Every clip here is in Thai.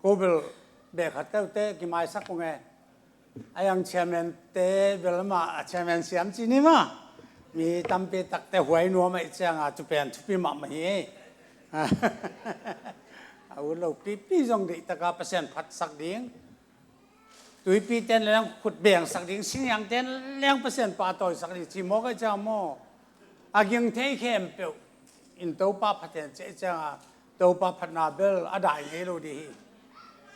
กูเบลเบกขัดเต้กิมายสักคงไงไอ้ยังเชียร์แมนเต้เบลมาเชียร์แมนเสียมจีนี่มามีตั้มปีตักแต่หวยนัวไม่เชียงอ่ะจุเป็นทุบปีมาไม่เอาเราปีจงดิตะกาเปอร์เซ็นต์พัดสักดิ้งตุยปีเต้นแล้วขุดเบี่ยงสักดิ้งสิ่งอย่างเต้นแล้วเปอร์เซ็นต์ป่าต่อยสักดิ้งจีโมก็จะโมอากิงเทเข้มเปียวอินโตป้าพัดเต้นเจ้าโตป้าพัดนาเบลอได้เฮโลดี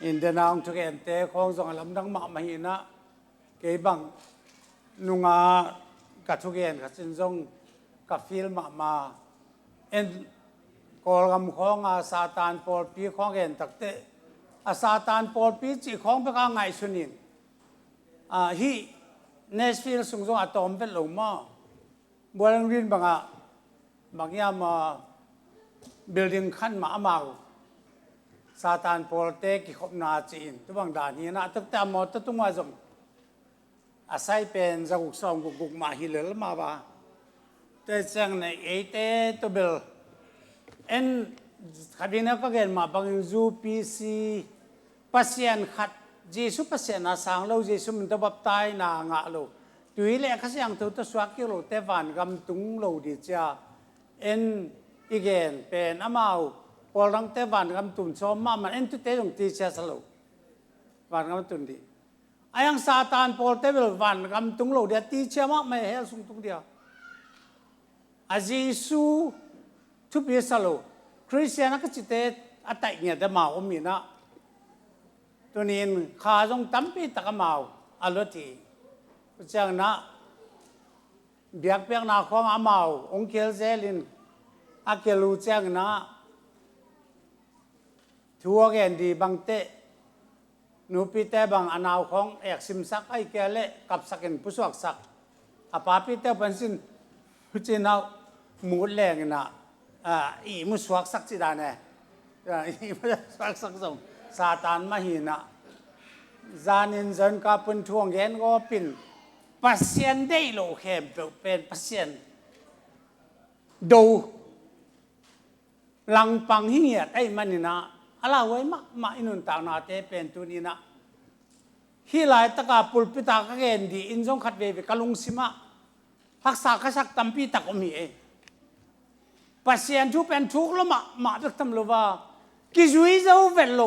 อินเดนางทุกเอ็นเตะของสองลำดังมาไม่นะเก็บังนุงากับทุกเอ็นกับสินทรงกับฟิลมาเอ็นกอลกำของอาซาตานปอลปีของเอ็นตักเตะอาซาตานปอลปีจีของไปก้างไงสุนินฮีเนสฟิลสุงทรงอะตอมเป็นหลงมาบัวลังรินบางยามบิลดิ้งขั้นมาซาตานโปลเตกิขบนาจีนตัวบางด่านนี้นะตั้งแต่หมดตัวมาจงอาศัยเป็นจักรสองกุกมาฮิเลลมาบ้าแต่จังในเตตัวเบลเอ็นขัดดินก็เกิดมาบางจูพีซีพัศยันขัดเจสุพัศยันอาสังเราเจสุมันตัวบับตายนางะเราตุยเล็กขัศยังตัวสวากิโลเตวันกำตุงเราดิจ้าเอ็นอีกเกนเป็นอามาวพอรังเตวันกำตุนชอมมามันเอ็นตุเตจงตีเชสโลวันกำตุนดีไอ้ยังซาตานพอเตวิลวันกำตุงโลเดียตีเชมาไม่เฮลสุงตุงเดียอาเจสูทุบเยสโลคริสเตียนก็จิตเตอัตย์เนี่ยเดมาอมีนะตัวนี้ข้าจงตั้มปีตะกมาอัลลอทีจังนะเบียกเปียกนาของอามาองค์เกลเซลินอาเกลูจังนะทัวร์กันดีบางเตะนูปีเตบางอนาวของเอกซิมสักไอเกลกับสักินผู้สวกสักอาปาปีเตเป็นสินผู้จีนเอาหมูแรงนะอีมุสวกสักจีดานะอีมุสวกสักส่งซาตานมาหินะจานินจันกับเป็นทวงเงินก็เป็นปัสยันได้โลเข้มเป็นปัสยันดูหลังปังหิเงียดไอ้มันนี่นะอะไรไว้มาอินุนต่างนาเตเป็นตัวนี้นะฮิไลตะกาปุลปิตากะเกนดีอินจงขัดเวฟกะลุงสิมาฮักษาขสักตัมปีตะกมีเอปัสยันทุเป็นทุกละมาตักทำโลว่ากิจุยเจ้าเวลโล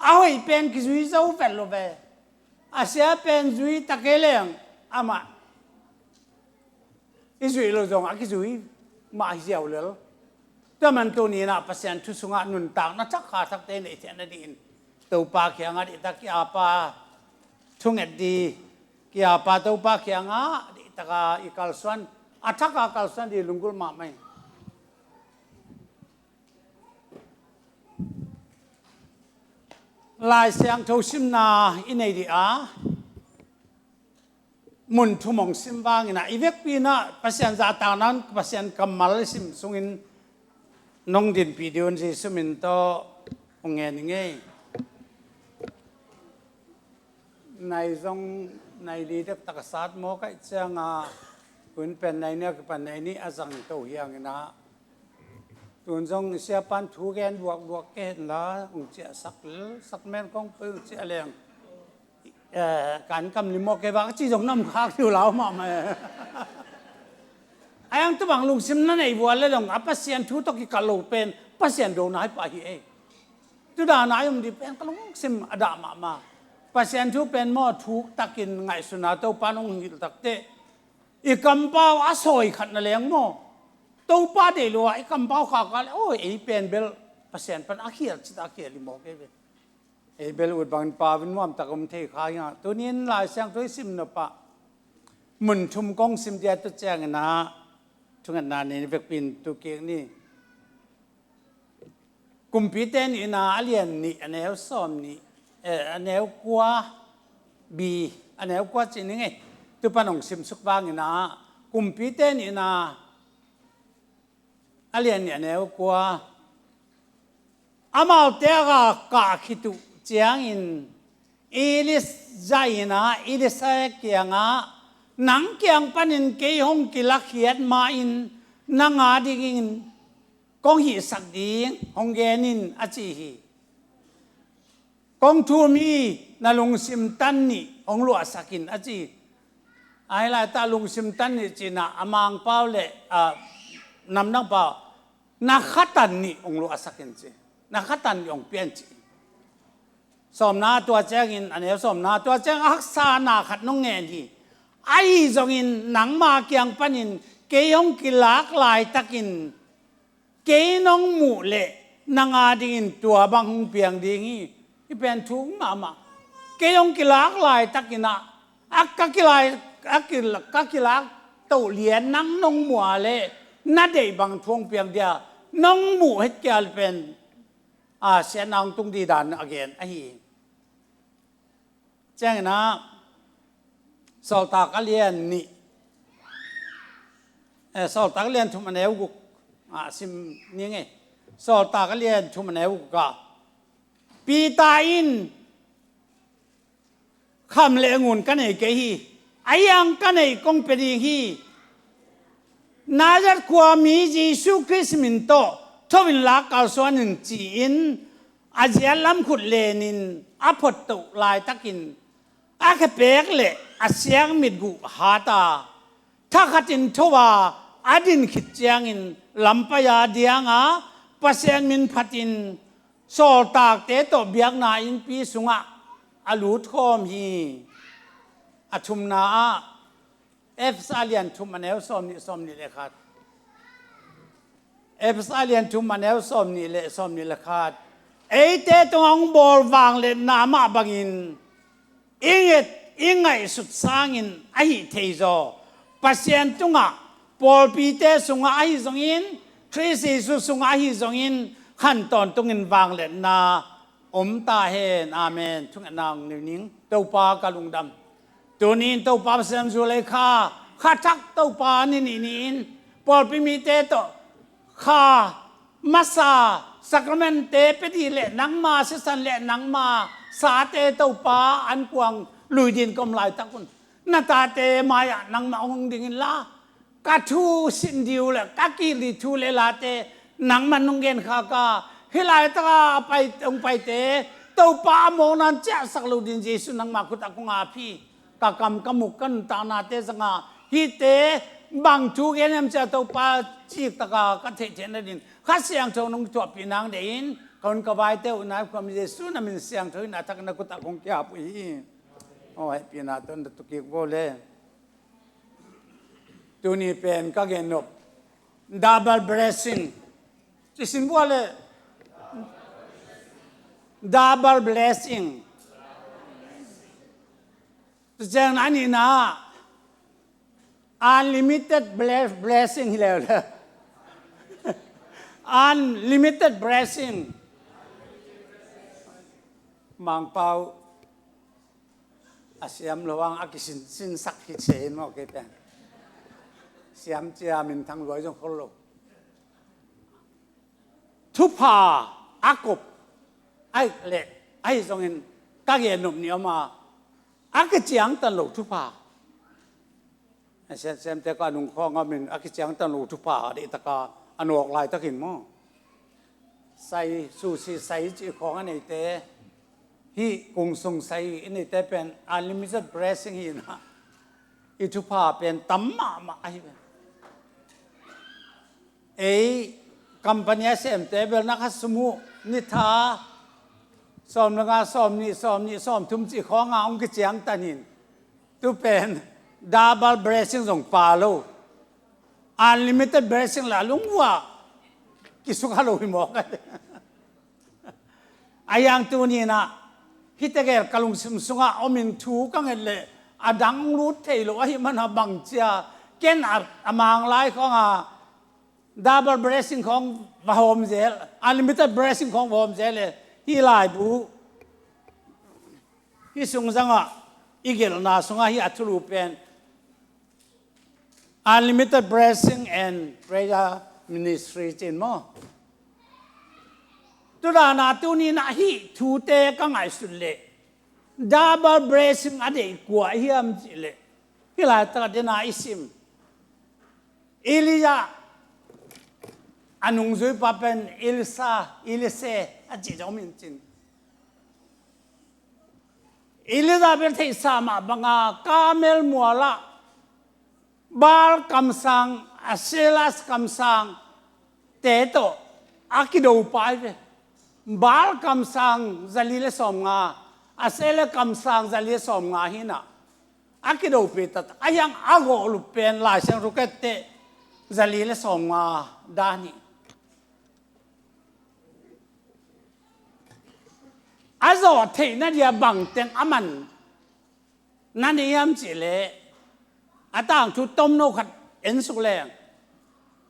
เอาไอ้เป็นกิจุยเจ้าเวลโลเวอาเซียเป็นจุยตะเกเลงอามาอิจุยโลจงอากิจุยมาเสียวเลยแต่มันตัวนี้นะปัสยันทุสุงานุนต่างนักจักขาสักเตนเอเจนดีนตัวปาเขียงดิตะกี้อาปาทุ่งเอ็ดดีกี้อาปาตัวปาเขียงดิตะกาอีกัลสวนอัฐกากัลสวนดีลุงกุลมาไม่ลายเสียงทุสิมนาอินเดียมุนทุมงสิมวางอินะอีเวกปีนะปัสยันจาตานั้นปัสยันกัมมัลสิมสุงินน้องดินปีเดียนสิสมินโตองเงินไงในทรงในลีเด็กตักษาโมกัยเจ้างคุณเป็นในเนี่ยเป็นในนี้อาศังโตอย่างนะตุนทรงเสียปันถูกแกนบวกแกนละองเจ้าสักแม่นของปืนเจ้าเลี้ยงการกำลิโมเกบักจีจงน้ำค้างอยู่แล้วมาไหมไอ้ยังตัวบางลุงซิมนั่นไอ้บัวเลยลงปัสยันทุตกิกาโลเป็นปัสยันโดนายไปเองตัวด่านายมันดีเป็นกลุงซิมอดามาปัสยันทุเป็นหม้อทุกตะกินไงสุนัขตัวปานองหิลตักเตอีกำเป้าอาศัยขัดนั่นเลี้ยงหม้อตัวป้าเดลัวอีกำเป้าข้าวกันโอ้ยไอ้เป็นเบลปัสยันเป็นอาเขียจิตอาเขียลิโมเกเบไอ้เบลอุดบังปาเป็นว่ามตะกมเทขายงาตัวนี้ลายเสียงตัวซิมนปะมุนชุมกงซิมเดียตัวแจงนะทุกงานนี้เวกปินตัวเก่งนี่กุมพิเตนอินาเลียนนี่อันนี้ซ้อมนี่อันนี้กว่าบีอันนี้กว่าจีนี่ไงตัวปนองซิมสุกบางนะกุมพิเตนอินาอันเลียนนี่อันนี้กว่าอามาเตะกะคิตุเจียงอินอิลิสใจนะอิลิสเกียงนังเกียงปันินเกยฮงกิลักเขียดมาอินนังอาดิกิน กองหิสักดิ้งฮงเกนินอาจีฮีกองทูมีนาลุงซิมตันนี่องลัวสักินอาจีไอ้ลายตาลุงซิมตันนี่จีน่าอมังเป้าเล่นำนังเป้านักขัตันนี่องลัวสักินจีนักขัตันองเปลี่ยนจีสมนาตัวเจ้าอินอันนี้สมนาตัวเจ้าอักษานาขัดน้องเงินที่ไอ้จงอินหนังมาเกียงปันินเกยองกิลากลายตะกินเกยน้องหมู่เละนางอาดินตัวบางเปียงดีงี้ที่เป็นทุกมาเกยองกิลากลายตะกินะอักกะกิลายอักกิลากเต่าเหรียญนังน้องหมู่เละน่าเดบางทวงเปียงเดียน้องหมู่เฮ็ดแก่เป็นเสียนางตุงดีดานagain ไอ้แจ้งนะสาวตากเลียนนี่สาวตากเลียนทุมันเอวกุกซิมนี่ไงสาวตากเลียนทุมันเอวกุกปีตาอินคำเลงุนกันไอ้เกฮีไอ้ยังกันไอ้กงเป็นฮีนาจัดความมีจีสุคริสมินโตทวินลักเอาส่วนหนึ่งจีนอาเจียล้ำขุดเลนินอภตุลายตะกินอาแค่เปกเละอาเสียงมิดกุหาตาถ้าขัดินทว่าอดินขิดเจียงอินลำปยาเดียงปัสเซนมินพัดินโซตากเตโตเบียกนาอินปีสุงอาลูทอมฮีอาทุมนาเอฟซาเลียนทุมมันเอลสอมนี่เลยครับเอฟซาเลียนทุมมันเอลสอมนี่เลยครับไอเตตงบอลวางเลยนามาบังอินอิงไงสุดสร้างอินไอเทโซปัสเซียนตุงปอลปีเตสุงไอซงอินทรีซีสุงไอซงอินขั้นตอนตุงอินวางเลยนาตาเฮนอาเมนทุกนางนิ่งเต้าปากะลุงดำตัวนี้เต้าปาเซมจุเลยข้าทักเต้าปานี่ปอลปีมีเตโตข้ามาซาสักมันเตปดีเละนังมาเสสันเละนังมาสาเตเต้าปาอันกวางลุยดินกำลายตะกุนนาตาเตมายนังมาองดิ่งลากะทูสินดิวละกะกีริทูเลลาเตนังมันนงเกนข้ากาเฮลายตะไปองไปเตเต้าปาโมนันเจ้าสักลุดินเจสุนังมาคุตะกงอาพีตะกำกมุกันตานาเตสังาฮิเตบางทูเกนมเจ้าเต้าปาจีกตะกากะเทเจนดินข้าเสียงเท่าน้องจวบปีนางเดินคนกบายเต้าหน้าความเยซูนั่นเป็นเสียงเท่านั้นทักนักกุตะคงแก่ปุยโอ้ยปีนาต้นตุกิโกเล่ตัวนี้เป็นก็เกณฑ์ double blessing ที่สินบัวเลย double blessing ตัวเจ้านั้นนี่นะ unlimited blessing แล้วเลย unlimited blessing มังเปาอาเซียมระวังอากิสินสักหิเชนโอเคเป็นเสียมเจียมินทั้งรวยจงคนโลกทุพาอากบไอ้เละไอ้ทรงเห็นกางเกงหนุ่มเหนียวมาอากเจียงตันโลกทุพาเสียมแต่ก็นุ่งข้องก็มินอากเจียงตันโลกทุพาเดตกาอันออกลายตะกินมั้งใส่สูสีใส่จีของอันนี้เตะฮีกงสงใส่อันนี้เตะเป็น unlimited blessing ฮีนะอิทุพาเป็นตั้มมาไอ้เป็นกัมปัญญาเสมเตะเป็นนักสมุนิทาสอมนักสอมทุ่มจีขององค์เจียงตันินตุเป็น double blessing ส่งปาโลunlimited blessing ละลุงว่ากิสุขะโลหิมอกกันอายังตัวนี้นะฮิตเกลกลุงสมสุงะอมินทูกังเอเลอดังรูทเทโลให้มันบังเจียเกณฑ์อมังไลของdouble blessing ของวะโฮมเซล unlimited blessing ของวะโฮมเซลฮีไลบูฮีสุงสังะอีเกลนาสุงะฮีอัตลูเป็น unlimited blessing and prayer ministry จริงมั้งตัวนาตัวนี้นะฮีทูเตกังไงสุดเลย double blessing อะไรกว่าเฮียมจิเลยฮีไลตระเดนาอิสิมเอลียา anung zui pa pen ilse a chi jong min chin Elizabeth thei sama banga kamel muala bal kamsang aselas kamsang te to akido pai ve bal kamsang zalile som nga asele kamsang zalile som nga hina akido pe tat ayang ago lu pen la sang rukete zalile som nga dani azo thei na dia bang teng aman naniam chile atang thu tom no khat en su leng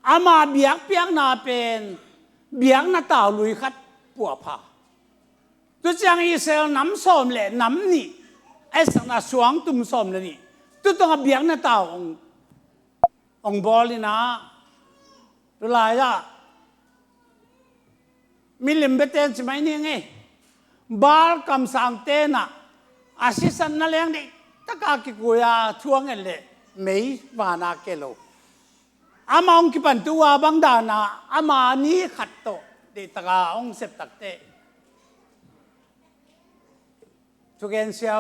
ama biak piang na pen biak na taw lui khat pua pha tu chang Israel nam som le nam ni ai sang na suang tum som le ni tu tong biak na taw ong bolina tu la ya milim beten chmai ni nge bal kam sang te na asisan na leng ni taka ki kuya thuang le mei wana kelo ama ong ki pan tuwa bang dana ama ni khat to de taka ong sep takte tugen sia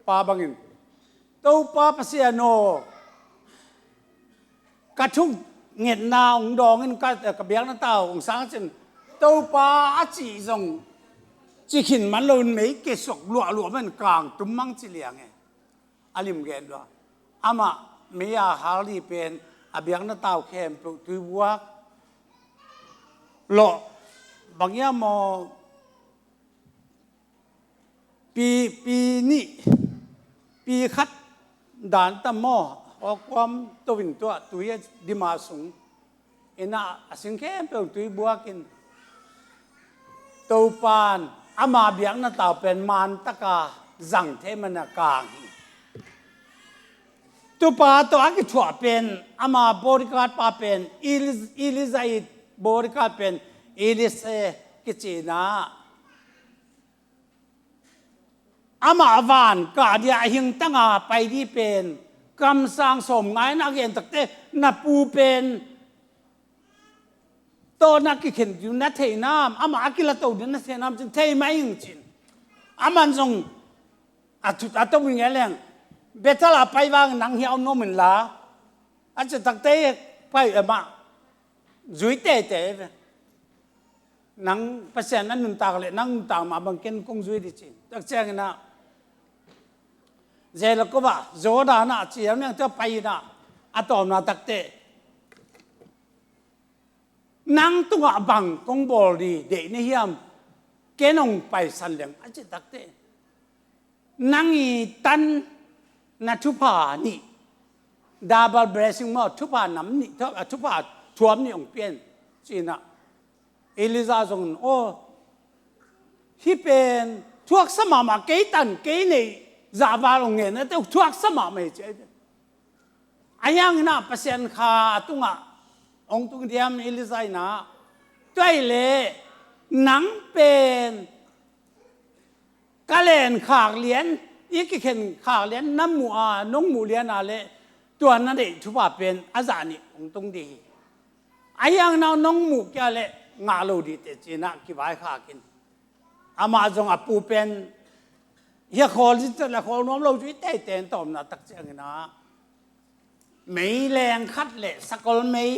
pa bangin to pa pasiano ka thung nget na ong dong in ka biang na tao ong sang chen to pa a chi zong chi khin man lon mei ke sok lua man kang tum mang chi liang e alim gen do ama meya hali pen abiang na tao kem tu buak lo bangya mo pi ni pi khat dan ta mo o kwam to win to tu ye di ma sung ena asing kem pe tu buak in to pan ama biang na tao pen man taka zang the man kang tu pa to aki thua pen ama bodyguard pa pen Elizabeth bodyguard pen Elise kichina ama van ka dia hing tanga pai di pen kam sang som ngai na gen takte na pu pen to na ki khen yu na thei nam ama akila to din na se nam chin thei mai ing chin aman jong atu wing eleng betala pai wang nang hiao no min la a che takte pai ma zui te nang pasien an nun tak le nang ta ma bang ken kong zui di chin tak chang na zela ko ba zoda na chi am nang ta pai na atom na takte nang tunga bang kong bol di de ni hiam kenong pai san leng a che takte nang i tan na thupa ni double blessing mo thupa nam ni thupa thuam ni ong pian china Eliza zong o hi pen thuak sama ma ke tan ke nei za ba long nge na te thuak sama mai che ayang na pasien kha tunga ong tung diam Eliza na toi le nang pen kalen khak lian iki khen khak lian nam mu a nong mu lian a le tuan na de thupa pen azani ong tung di ayang na nong mu kya le nga lo di te china ki bai kha kin ama jong a pu pen ya khol ji la khol nom lo ji te ten tom na tak chang na mei leng khat le sakol mei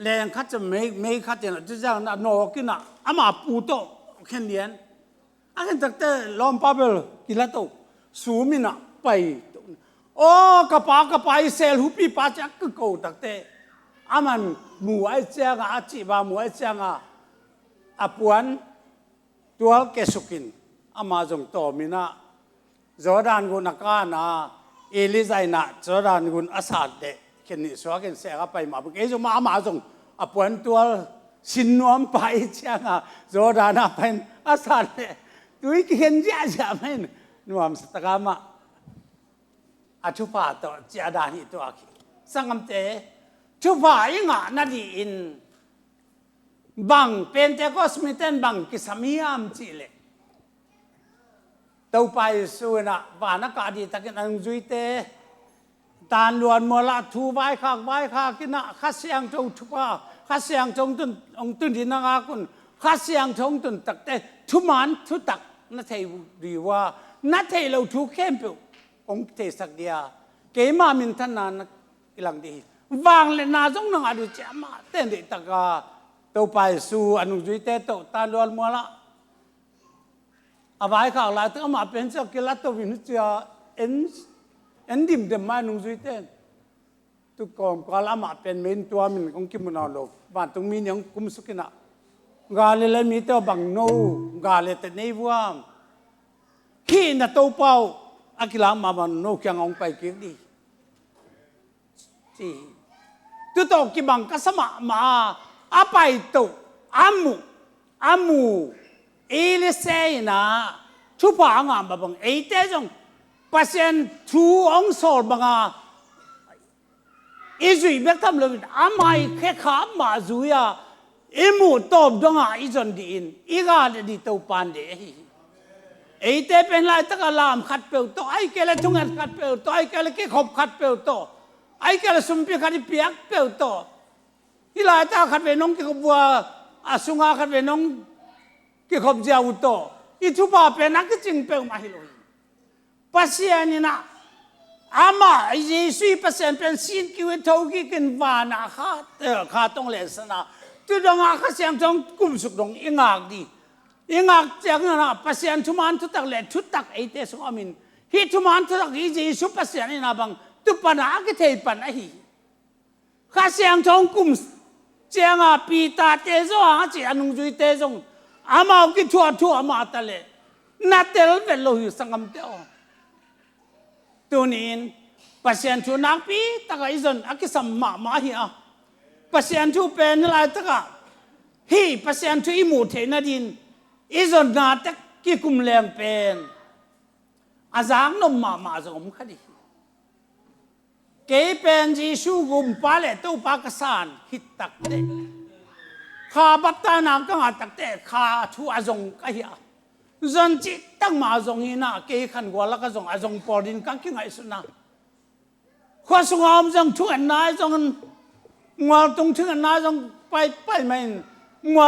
leng khatจะmei khat neจะjang na no kin na ama pu to khen lian a ken tak te lom pa bel ki la to su mi na pai o ka pa sel hu pi pa chak ko tak te aman mu ai changa a chi ba mu ai changa apuan tual kesukin ama jong to mina Jordan gun akana Elizaina Jordan gun asad de keni so ken se ga pai ma bu ke jo ma ma jong apuan tual sinnom pai changa Jordan a pen asad de tui ken ja men nuam satagama athupa to jada hi to aki sangam te thupa inga na di in bang Pentecost miten bang kisamiam chile tau pai suena wana ka di takin ang zuite ตานล้วนมัวละทูไว้ข้ากินะข้าเสียงจงทุกข์ข้าเสียงจงตุนองตุนดินงาคุณข้าเสียงจงตุนตักแต่ทุมันทุตักนัทเทดีว่านัทเทเราทุกเข้มเปองเทสักเดียเกมามินทันนานอีหลังดีวางเลยนาจงนังอดุจมาเต้นเดตกาเต้าไปสู่อนุจุยเตโตตานล้วนมัวละอาไว้ข้างหลังต้องมาเป็นเจ้ากิลัตโตวินุจยาเอ็นดิมเดมานุจุยเตนทุกคนก็ละมาเป็นเมนตัวมันคงกิมนอโลบ้านตรงมีอย่างกุมสุกินะกาเลมีเต้าบังโนกาเลเตเนวามขี้น่ะเต้าเป้าอากิลามาบังโนเคียงองไปเกี่ยดีที่ตัวโตกิบังกัสมามาอาไปโตอามูเอลิเซนะทุบางอ่ะบังเอเตจงปัสยันทูองโซลบังอ่ะอิจุยเบกทำเลยอาไม่แค่ขามาจุยอ่ะอิมูตบดงอ่ะอิจนดีนอีกาเดดิโตปันเดเอเตเป็นไรตะกลามขัดเปลวโตไอเกลทุ่งเงินขัดเปลวโตไอเกลกี่ขบขัดเปลวโตไอ้แกละสุมพิขัดเปียกเปลวโตฮิลาตาขัดเวน้องกี่ขบัวอาสุงาขัดเวน้องกี่ขบเจ้าโตอีทุบาเป็นนักจริงเปลวมาฮิโลปัสยานี่นะอามาไอ้เยซูปัสยานเป็นสินคิวเท่ากี่กันวานาข้าต้องเลสนะตัวดงอาข้าเสียงจงกุมสุกดงอิงากดีอิงากจากนั้นนะปัสยานทุมันทุตักเลทุตักไอเตสอามินฮิทุมันทุตักอีเยซูปัสยานี่นะบังตุปนาก็เทปันไอ้ข้าเสียงทองกุมเจียงอ่ะปีตาเตจงอ่ะเจียนุงจุยเตจงอามาอุกิทั่วมาตะเลนัดเตลเวลโลหิสังกัมเตอตัวนี้ปัสยันทูนักปีตะกอิจนอากิสัมมาเฮียปัสยันทูเป็นอะไรตะกะฮีปัสยันทูอิมูเทนดินอิจนนาตะกิกุมแรงเป็นอาจารย์นมมาจงมคดีเกเป็นจีสูกุมปาเลตุปากสานฮิตตักเตข้าบัตตานังก็หาตักเตข้าทูอาจงก็เฮียจนจิตตั้งมาจงฮินะเกขันกว่าแล้วก็จงอาจงปอดินกังกิ้งไอสุนัขข้าสงอมจงทุกอันนายจงงัวตรงทุกอันนายจงไปไม่งัว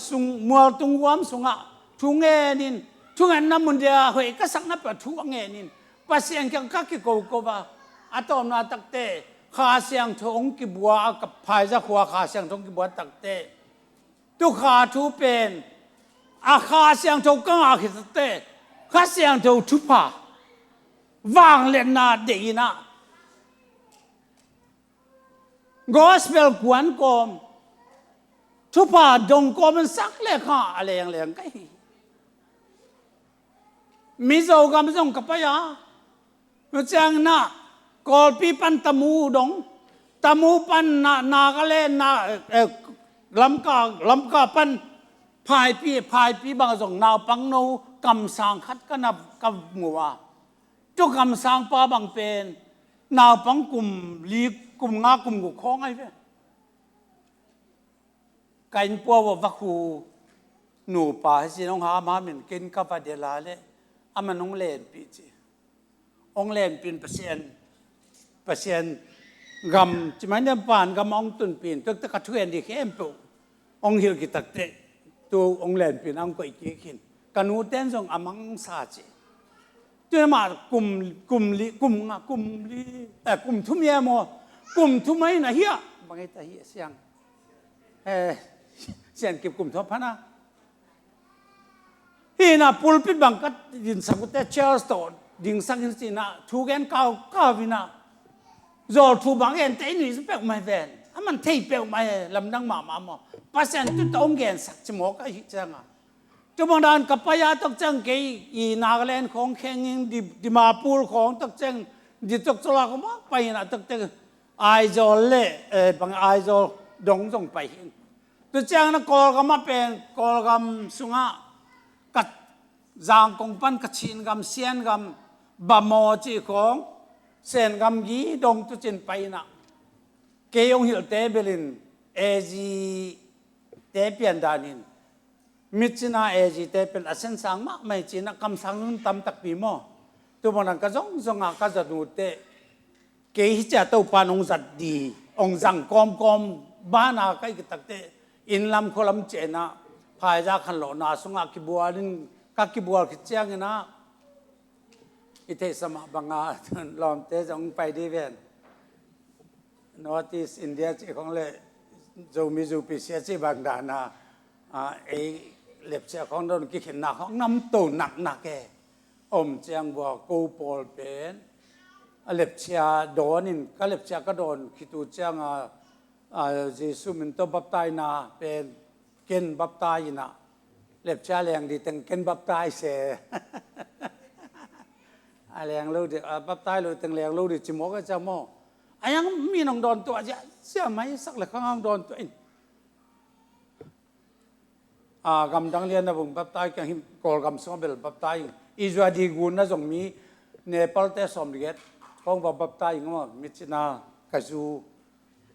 สุงงัวตรงวามสุงอ่ะทุงเงินินทุกอันนั้นมันเดียเฮ้ยก็สักนับว่าทุกเงินินปัสยังกักกิโกบะอาตอมนาตักเตข้าเสียงทงกิบัวกับภายจะขัวข้าเสียงทงกิบัวตักเตตุข้าทุเป็นอาข้าเสียงทงกังอาคิตเตข้าเสียงทงทุพาวางเล่นนาเดียนะกอสเปลกวนกอมทุพาดงกอมันสักเล็กข้าอะไรอย่างเลี้ยงไก่มิโซกามจงกับปะยาจังนะกอลปีปันตะมูดงตะมูปันนากะเลนาลำกาปันพายปีบางจงนาวปังโนกำสังคัดกันนับกับมัวจุกำสังปาบังเป็นนาวปังกุมลีกุมงากุมกุคองไอ้เว้ยไก่ปัววักคูหนูป่าสิน้องหามาเหมือนกินกับปลาเดลาเลยอามันน้องเล่นปีจีองเล่นเป็นเปอร์เซ็นต์กำจิมันเนี่ยป่านกำองตุนปีนตึกตะกัดทุเรียนดีเข้มปุ๊องหิวกิตักเตะตัวองเล่นเป็นองก็อีกกินกันหูเต้นส่งอามังซาจีตัวมากลุ่มทุ่มเยี่ยมกลุ่มทุ่มไม่นะเฮียบางไอ้ตาเฮียเสียงเสียงเก็บกลุ่มทบพนะฮีน่ะปูลปิดบังกัดดินสังกุเตเชลสโตนดิ่งสังกินสินะทูเกนก้าววินะจอทูบังเอ็นเตนี่จะเปลวไม่แวนมันเทเปลวไม่ลำนังมาหมอปัสยันตุตองเกนสักจมูกก็หิจังอ่ะจุบังดานกับปยาตกจังเกยอีนากาแลนของแข่งดิมาปูลของตกจังดิตกจลาก็มาไปนะตกจังไอโจเล่บางไอโจดงจงไปตัวจังนะกอลก็มาเป็นกอลกำสุงะกัดจางกงปันกัดชินกำเซียนกำบะโมจีของเซนกำยีดงตุจินไปนะเกยองหิลเตเบลินเอจีเตเปียนดานินมิจินาเอจีเตเป็นอาเซนสังมะไม่จีนะคำสังตำตักปีโม ตัวมันก็จงก็จะดูเตะเกี่ยจะตัวปานองจัดดีองจังกอมบ้านอาใกล้กิตักเตะอินลำโคลำเจนะพายจากขันหลอนาสงอากิบัวนึงกักิบัวคิดเจียงนะอิเทสมาบังอาลอมเตะจงไปดีเวนNorth East India จีของเลยจูมิจูปิเสียจีบางดานาไอเล็บเสียของโดนกิเข็นหนักของน้ำตูหนักแกอมเจียงบัวกูปอลเป็นเล็บเสียโดนินก็เล็บเสียก็โดนคิดดูเจียงจีสุมินโตบับไตนาเป็นเกณฑ์บับไตนะเล็บเสียแรงดีแต่เกณฑ์บับไตเสียแรงรู้ดิบับไตรู้แต่แรงรู้ดิจิโมก็จะโมไอ้ยังมีน้องโดนตัวจะเสียไหมสักเลยข้างโดนตัวเองกำดังเรียนนะผมปับตายกันหิมกอลกำสมเบลปับตายอิจวาดีกุนนะจงมีเนปาลเตสอมเดียดของปับตายงั้นมิชินากาจู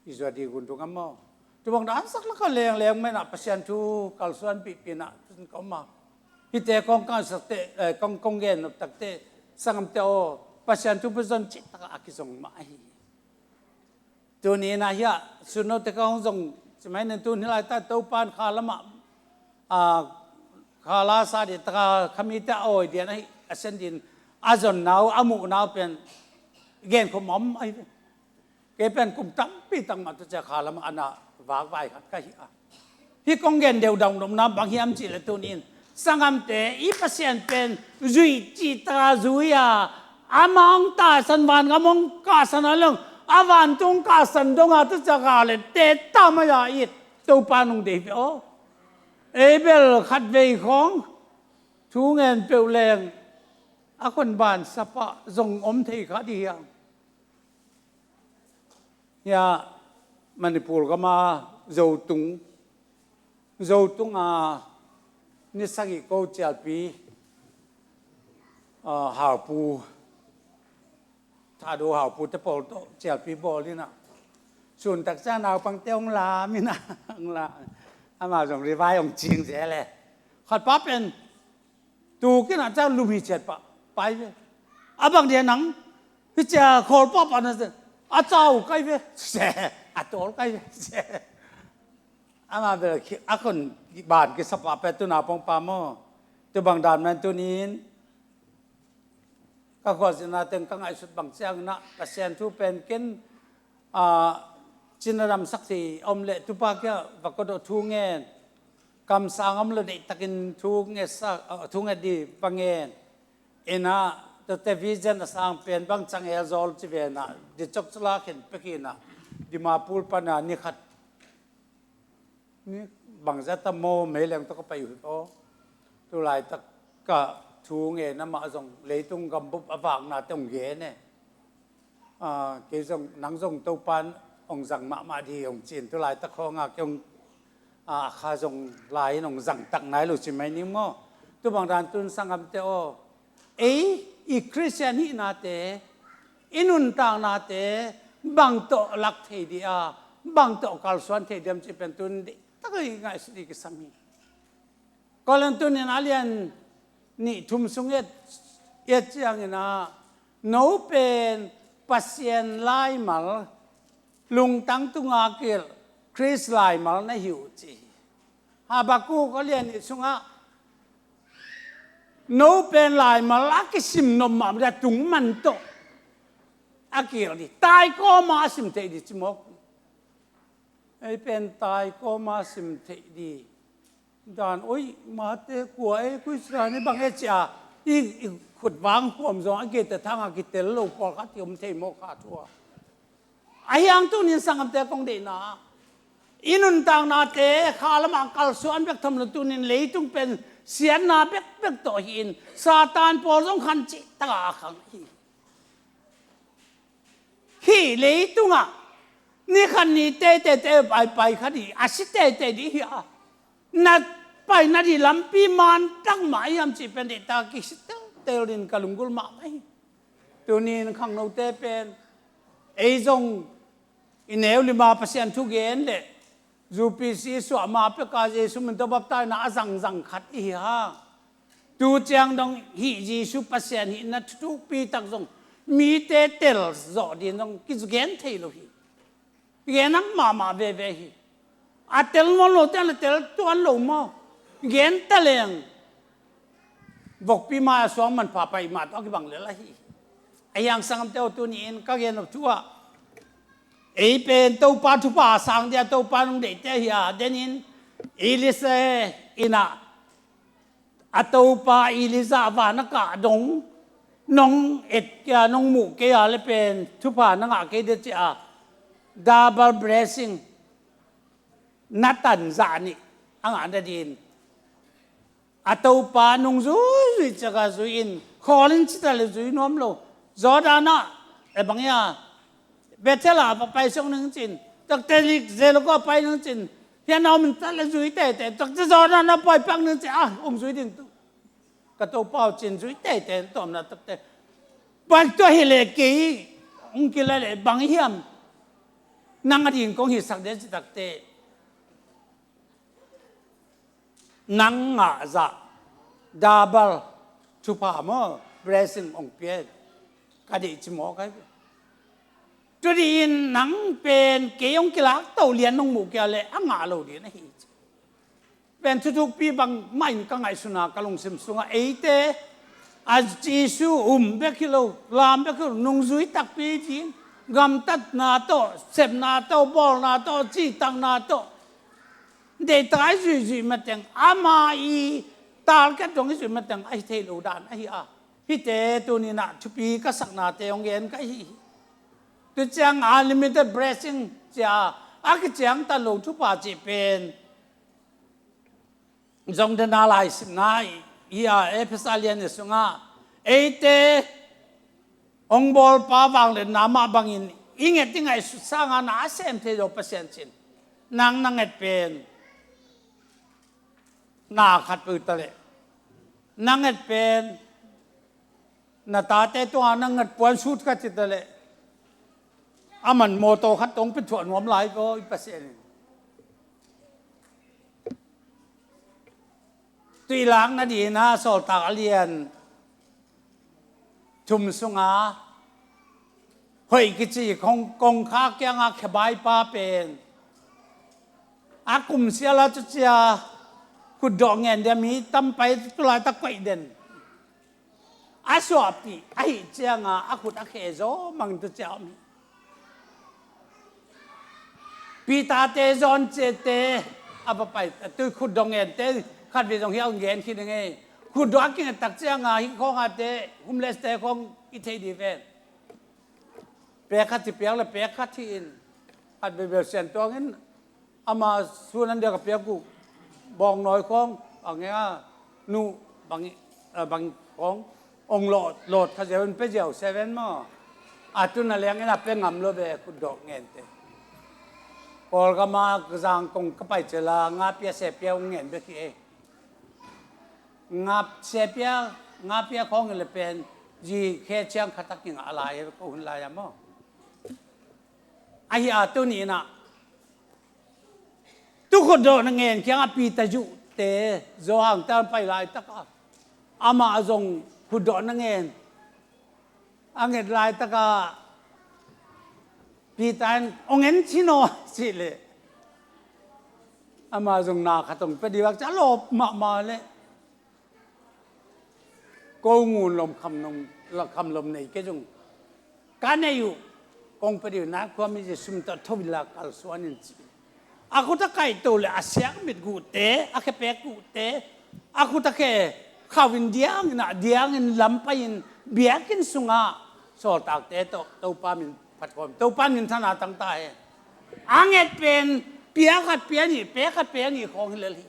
อิจวาดีกุนตัวงั้นมั้งตัวบางด้านสักแล้วก็เลี้ยงไม่น่ะพัศยันทูกัลส่วนปีน่ะจนเขามาฮิตเตกองกันสักเตกองเงินตักเตสังเตโอพัศยันทูเป็นจนจิตตะอากิสงมาตัวนี้นะเฮียสุนทรกองจงใช่ไหมในตัวนี้ไรแต่ตัวปานขาละมาขาลาซาดิตราขมิตาโอเดียนไอ้เส้นดินอาจนนาวอามุนาวเป็นเกณฑ์ขมอมไอ้เกณฑ์เป็นกลุ่มตั้งปีตั้งมาตัวจะขาละมาอันน่ะวางไว้ครับก็เฮียที่กองเงินเดียวดองดมน้ำบางเฮียมจีเลยตัวนี้สังคมเตะอีเปอร์เซ็นต์เป็นจุยจิตราจุยอามองตาสันวันอามองกาสันอะไรอาวันตรงกาสันตรงอาตุจักราเลยเตะตามายาอิดตัวปานุงเดียวเอเบลขัดเวของทูเงินเปลวแรงอาคนบ้านสปะส่งอมเทคดีอย่างมันนิปูลก็มาโจตุงนิสักิโกเจลปีหาปูถ้าดูหาปูจะปอลโตเจลปีบอลนี่นะส่วนตักจ้านาวปังเตียงลามินะลาอามาส่งรีไวองจริงเสียเลยขัดปั๊บเป็นตูกินอาจารย์ลูมิเจ็ดปะไปเลยอาบางเดียนังพิจารขอปั๊บอันนั้นอาเจ้าใกล้เว้ยเสียอาตัวใกล้เว้ยเสียอามาเป็นอาคนบ้านกิสปะเป็นตัวนาปองปามอตัวบางดานนั้นตัวนี้ก็ขอสินาเต็งกังไอสุดบางเสียงนะเปอร์เซ็นต์ทุเป็นกินจินรำสักทีอมเละทุปากะวักดทุ่งเงินคำสั่งอมเละเด็กตะกินทุ่งเงินสักทุ่งเงินดีปังเงินเอ็นะตัวเทวิจันสั่งเป็นบางจังเอลโซลจีเวนะดิจกสลาขินเปกินะดิมาปูลปนานิขัดนี่บางเจ้าตะโมเมลังตะก็ไปอยู่โตตัวลายตะก็ทุ่งเงินนั่นมาส่งเลยตุงกำบุบอวางนาตรงเงินเนี่ยเกี่ยวกับหนังส่งตัวปันองจังมาดีองจีนตัวลายตะคองจงข้าจงลายองจังตักไหนหรือใช่ไหมนี่มั้งตัวบางด้านตุนสังคมเตออีคริสเตียนนี่นาเตอินุนต่างนาเตบางโตลักเทียบางโตกัลสวนเทียมจะเป็นตุนตะก็ยังไงสุดที่สามีก็เล่นตุนในนาเลียนนี่ทุ่มสุงเอ็ดจังนะโนเป็นปัสเซนไลมัลลุงตั้งตุงอาเกลคริสไลมัลในหิวจีฮาบากูก็เรียนสุงอาโนเป็นไลมัลอากิสิมนมมาจะตุงมันโตอาเกลดิตายก็มาสิมเทดิจิมอกไอเป็นตายก็มาสิมเทดีดานโอ้ยมาเตะกัวไอ้กุศลนี่บางเอจ่าอีขุดวางความสองอาเกตแต่ทางอาเกตเตลโลปอลคัดยมเทโมคาทัวไอ้ยังตัวนี้สังคมเตะกงเดน่าอินุนต่างนาเตะข้าละมังกัลส่วนเบกทำลุตุนินเลยตุงเป็นเสียนาเบกตัวหินซาตานปอลสงขันจิตาขังฮีเลยตุงอ่ะนี่ขันนี้เตะไปขันนี้อาศิเตะดีอ่ะนัดไปนัดที่ลำปีมันตั้งหมายยามจีเป็นเดตากิสเตลินกลุงกุลมาไหมตัวนี้ขังโนเตเป็นไอ้จงอินเอลลิมาเปอร์เซ็นต์ทุกเย็นเลยจูปีซีสวามาเปกาเจสุมันตัวบับตายน่าจังขัดอีฮะ tu chang dong hi Giêsu pasien hi na tu pi tak zong mi te tel zo din dong ki gen thei lo hi gen ang ma ve ve hi a tel mo lo tel tu an lo mo gen taleng vok pi ma som man pa pai ma to ki bang le la hi ayang sangam teo tu ni in ka gen of chua ei pen to pa thu pa sang dia to pa nong de te hi a denin elise ina atau pa iliza va na ka dong nong et kya nong mu ke ya le pen thu pa na nga ke de cha double blessing natan za ni anga da din atau pa nong zu cha ga zu in kholin chi le zu nom lo zodana e bang ya betela pa pai song nang chin tak te lik zelo ko pai nang chin hian nom ta le zu te tak cha zodana pai pang nang cha zu din tu ka to pao chin zu te tom na tak te ban to hi le ki ki le bang hiam nang a din kong hi sak de tak te nang nga za double chu pa mo blessing ong pie ka di chi mo ka tu din nang pen ke yong ki lak to lian nong mu kya le anga lo di na hiเป็นทุกปีบางไม่ก็ไงสุนัขกลงซิมสุงเอเตอาจีสูเบกิโลลามเบกิโลนุ่งจุยตักปีจีกำตัดนาโตเสพนาโตบอลนาโตจีตังนาโตเดตายจุยมาแต่งอามาอีตาลกันตรงนี้จุยมาแต่งไอเทลูดานไออาพี่เตตัวนี้นะทุกปีก็สักนาเตองเงินก็ฮีตัวจังอาลิมิเต็ดเบรซิ่งจ้าอากิจังตลกทุกป่าจีเป็นจงเดินอะไรสิงห์อีอาเอฟซาเลียนสุงาเอเตองบอลป้าวางเลยน้ำมาบังอินอิงเอติงไอสุดสร้างอาเซมเทโดเปอร์เซ็นต์ชินนางเอตเป็นนาขัดปืนตะเลนางเอตเป็นนาตาเตตัวนางเอตปวนชุดขัดจิตตะเลอามันโมโตขัดตรงเป็นถั่วหนวมไหลก็อีเปอร์เซ็นต์ตุยหลังนาดีนะโซตากเลียนชุมสุงาเฮ้ยกิจิของกงค้าแกงอาขบายป้าเป็นอากุมเสียละจุเจียขุดดอกเงินเดียมีตั้มไปตุลาตะไกวเด่นอาสวบปีไอเจียงอาขุดอาเขโซมังตุเจ้ามีปีตาเตจอนเจเตอาไปตุยขุดดอกเงินเตขัดไปตรงเฮียงเงินคิดยังไงขุดดอกเงินตักเจียงอาฮิของอาเตหุมเลสเตของอิเทดีเวนเปียขัดที่เปียกและเปียขัดที่อินขัดไปเบลเซนตัวงั้นเอามาส่วนนั้นเดียวกับเปียกกูบองน้อยของอย่างเงี้ยนูบางขององโหลดเขาจะเป็นเปรี้ยวเซเว่นมั้งอาตุนอะไรเงี้ยเป็นงำโลเบขุดดอกเงินเตพอก็มากระซังกงก็ไปเจลางาเปียเสเปียเงินเบกี้งาเสเปียงาเปียของเงินเป็นจีแค่เชียงขัดตักกิ่งอะไรก็หุ่นลายมั้งไอ้อาตุนี่นะทุกคนโดนเงินแค่ปีตะจุเตะโจหังตามไปลายตะกะอามาจงขุดโดนเงินอังเงินลายตะกะปีตันองเงินชิโนสิเลยอามาจงนาขัดตรงไปดีว่าจะลบมาเลยกูงูลมคำลมในก็จงการในอยู่กองไปดีนะความมีสุมตะทวิลากัลสวนินจีaku tak kai tu le asyik mit gute ake pek gute aku tak ke kawin diang na diang in lampain biakin sunga so tak te to pa min patkom to pa min thana tang tai anget pen piakat piani pekat piani khong leli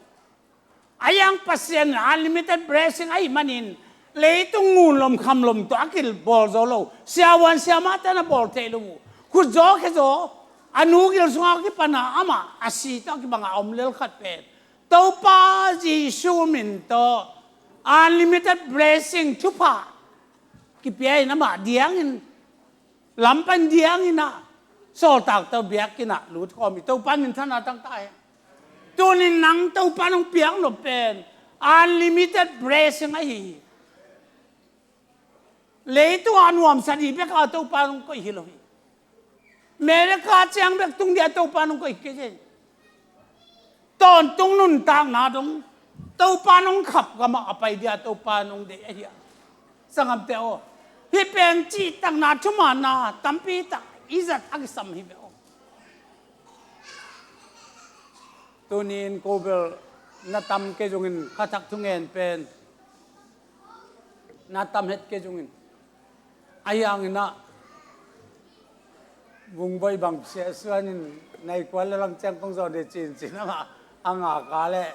ayang pasien unlimited blessing ai manin leitung ngun lom kham lom to akil bol zo lo siawan siamata na bol te lu ku zo ke zo anu gil sunga ki pana ama asita ki banga omlel khat pe to pa Jesu min to unlimited blessing thupa ki pe na ma diang in lampan diang ina so tak to biak kina lut ko mi to pan min thana tang tai tu nin nang to panong piang no pen unlimited blessing ai leitu anuam sadi be ka to panung ko hilo mere ka chang bek tung dia to panung ko ikke je ton tung nun tang na dong to panung khap ka ma apai dia to panung de ai sangam te o hi pen chi tang na thuma na tampi ta izat agisam hi be o tunin kobel na tam ke jungin khathak thungen pen na tam het ke jungin ayang na vùng bay bằng xe xuân này quá là làm trang công giờ để chín mà ăn ngà cá lệ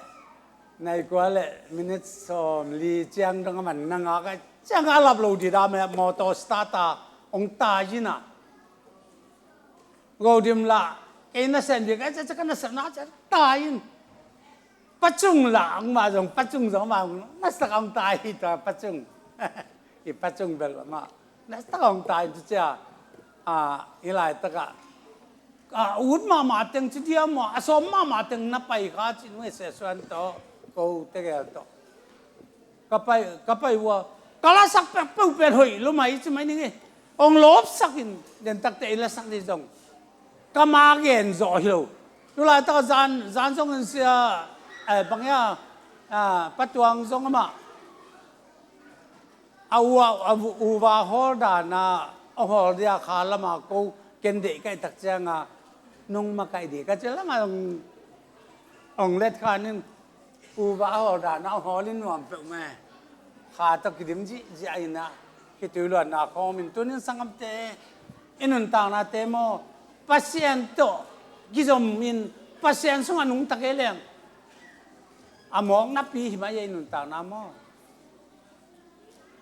này quá lệ minute sòm li trang đang mà năng ngà cái trang ngà lập lầu đi ra mà motor starter ông ta gì nè gầu điểm là cái nó xem gì cái chắc nó xem nó chắc ta yên bắt chung là ông mà dùng bắt chung giống mà nó sắc ông ta thì ta bắt chung thì bắt chung về mà nó sắc ông ta thì chưa ilai taka ud ma teng chidia mo asom ma teng na pai kha chin we se swan to ko te ge to ka pai wa kala sak pe pu pe hoi lu mai chi mai ni ong lop sakin den tak te la sak di jong ka ma gen zo hiu lu lai ta zan jong en sia bang ya patuang jong ma awa hor da na hor dia khala ma ko ken de kai tak changa nung ma kai de ka chela ma ong let kha nin uwa hor da na holin nuam pe ma kha ta kidim ji ai na ki tu lo na ko min tunin sangam te inun ta na te mo pasien to gizom min pasien sung anung ta ke leng among na pi hi ma ye nun ta na mo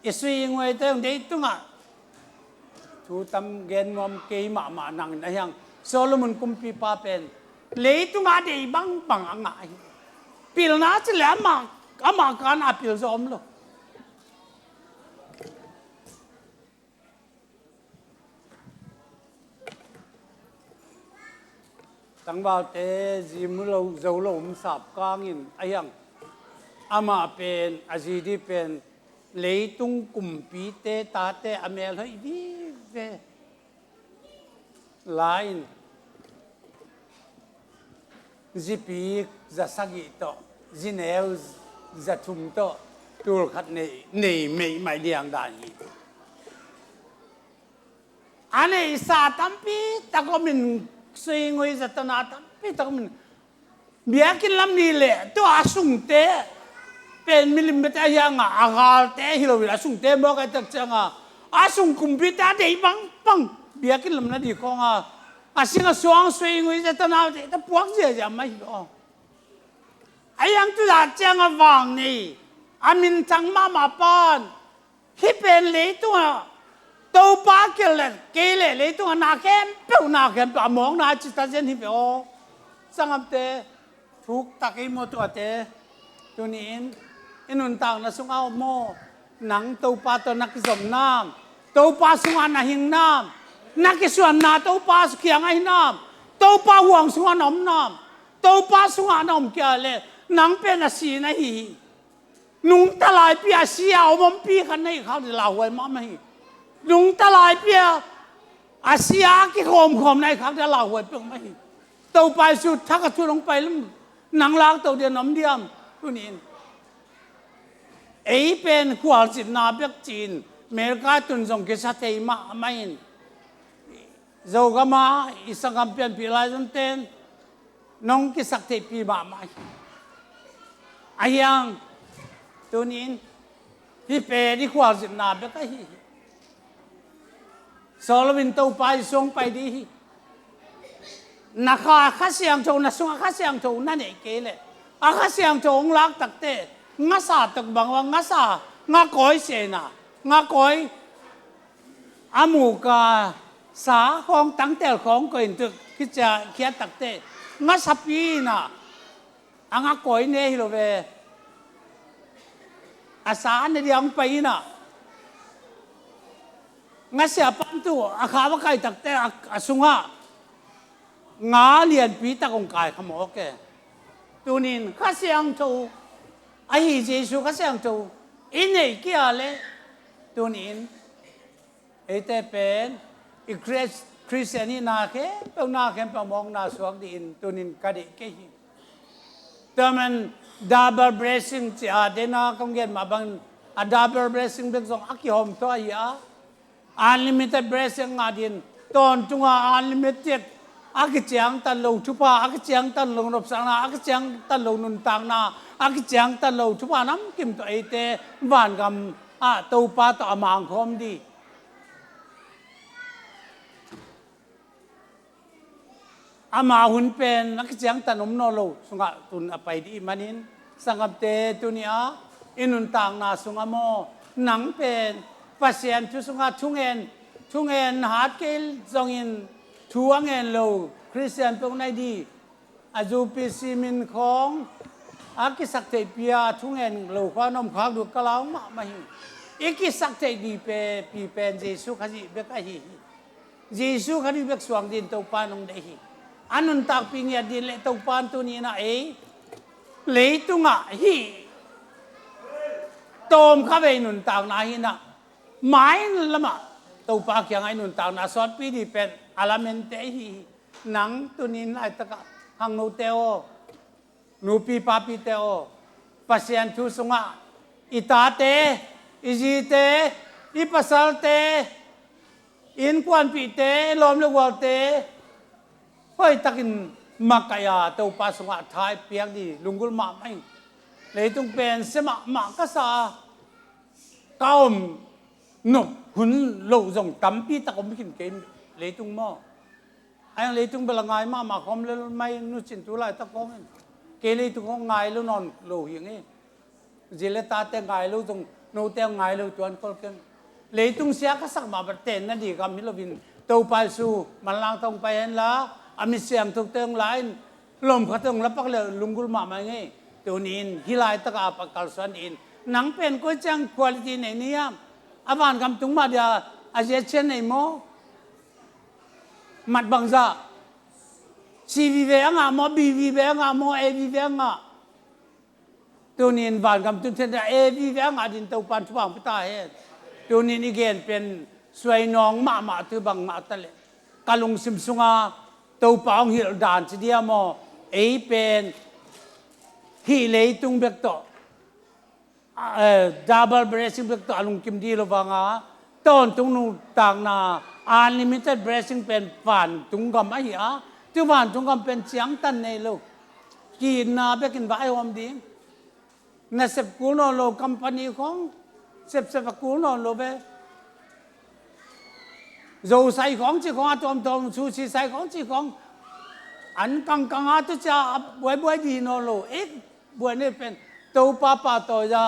isui ngoi te de tunga thu tam gen mom ke ma nang na yang Solomon kumpi pa pen leitu nga de bang anga pil na chile ama kan apil zom lo tang bao te jim lo zo lo sap kang in ayang ama pen azidi pen leitung kumpi te ta te amel hoi di ve line zipi za sagi to zinel za thum to tur khat nei mei mai liang da yi ane sa tampi takomin sui ngoi za tana tampi takomin biakin lam ni le to asung te pen milimeter yang agal te hilawila asung te mo ka tak changa asung kumpita de bang biakin lam na di ko nga asinga suang sui ngui za tana de ta puak je ja mai o ayang tu da changa wang ni amin chang ma pan hi pen le tu to pa ke le tu na kem pe na kem pa mong na chi ta jen hi pe o sangam te thuk takai mo tu ate tunin inun tang na sung ao mo nang to pa to nakizom nam to pa sung an na hing nam nakisuan na to pa kyang ai nam to pa huang sung an om nam to pa sung an om kya le nang pe na si na hi nung talai pia sia om pi kan nei khao de la hoi ma mai nung talai pia asia ki khom nei khao de la hoi pe mai to pa su thak tu long pai lum nang lak to de nom diam tunin ấy bên quạt chít na biết chín mấy cái tuần trong cái sát thế mà main dầu cái mà isang kampian pilai trong tên nông cái sát thế pi mà mai ayang tunin đi về đi quạt chít na biết cái Solomon tàu bay xuống bay đi naka khát xiang châu na xuống khát xiang châu na này cái lệ khát xiang châu ông lạc tắc tê nga sa tak bang nga sa nga koi se na nga koi amu ka sa khong tang tel khong ko in tu ki cha khia tak te nga sa pi na anga koi ne hi lo ve asa ne diang pai na nga sia pam tu a kha wa kai tak te asunga nga lian pi ta kong kai khamo ke tunin kha siang tu ไอ้เจสุก็เสียงจูอินเอกอะไรตัวนี้ไอ้แต่เป็นอีคริสเตียนีนาแค่เป็นนาแค่เป็นมองนาสวกดินตัวนี้ก็ได้แค่แต่มันดับเบิลเบรซิ่งจะเดน่าคงเกิดมาบางดับเบิลเบรซิ่งเป็นสองอักยอมตัวอีอ่ะอันลิมิเต็ดเบรซิ่งงาดินตอนจุงอันลิมิเต็ดอักเจียงตันโลทุพาอักเจียงตันโลนบสังนาอักเจียงตันโลนุนตังนาอักเจียงตันโลทุพาน้ำกิมตัวไอเตบ้านกำตัวปาตัวมังคมดีอามาหุ่นเป็นนักเจียงตันนมโนโลสุงะตุนอไปดีมันินสังกัปเตตุนีอาอินุนตังนาสุงะโมหนังเป็นปัสเซียนทุสุงะทุงเอ็นฮาร์ดเกลจงอินทวงเงินโลคริสเตียนเป็นไงดีอาจูปิซิมินของอากิสักเตปียทวงเงินโลควานมขากดูกะลาวมาหิอีกิสักเตดีเปปีเป็นเยซูขจิเบกะหิเยซูขจิเบกสวงดินตัวปานงเดหิอันนั้นตักปิงยาดินเลตัวปานตัวนี้นะเลตุงะหิตอมข้าไปนุนตางนาหินะไม้ละมะตัวปากยังไงนุนตางนาสอดปีดีเป็นอาลาเมนเตหิหนังตัวนี้ไอ้ตะกะหังนูเตโอนูปีปาปีเตโอปัสยันทุสุงะอิตาเตอิจิเตอิปัสสัลเตอินควันปีเตลมเลวเตเฮ้ยตะกินมักกายาตัวปาสุงะท้ายเปียกดีลุงกุลมาไม่เลยต้องเป็นเสมะมักกษาเก้าหนุบหุ่นโลจงตั้มปีตะกมกินเกมเลยต้องมอไอ้เลยต้องเปลังไงมาคอมเลยไม่นุชินตุไลตะกงเกลีตุกงไงแล้วนอนโลอย่างนี้เจเลตาเตงไงแล้วตรงโนเตงไงแล้วจวนคนกันเลยต้องเสียก็สักมาประเทศนั่นดีกับมิลวินตัวไปสู่มันล่างต้องไปเห็นละอามิเสียงทุกเติงหลายลมเขาต้องรับปักเลยลุงกุลมาไม่ไงตัวนี้ฮิไลตะกาปักกัลสันอินหนังเป็นก็จังคุณภาพในนี้อาบานคำตุงมาเดียอาเจเชนในโมมัดบังซาซีวีเวงอ่ะโมบีวีเวงอ่ะโมเอวีเวงอ่ะตัวนี้บานคำตุงเช่นเอวีเวงอ่ะดินตัวปันทุบังพิตาเฮตัวนี้นี่เกณฑ์เป็นสวยน้องมาตัวบังมาตะเลกาลุงซิมซุงอ่ะตัวปองฮิลดานสิเดียโมเป็นฮิเลยตุงเบกโตดับเบิลเบรซิ่งเบกโตอลุงกิมดีโลบังอ่ะต้นตุงนูต่างนาอันลิมิเต็ดเบรซิ่งเป็นฝันตุงกำไม่อ่ะที่ฝันตุงกำเป็นเสียงตันในโลกกินนาเบกินไว้หอมดีน่าเสพกูนอนโลกัมพานีของเสพกูนอนโลเบโจใส่ของจีของตัวตัวชูชีใส่ของจีของอันกังอาตุจะบวยดีนอนโลบวยนี่เป็นตัวป้าตัวจะ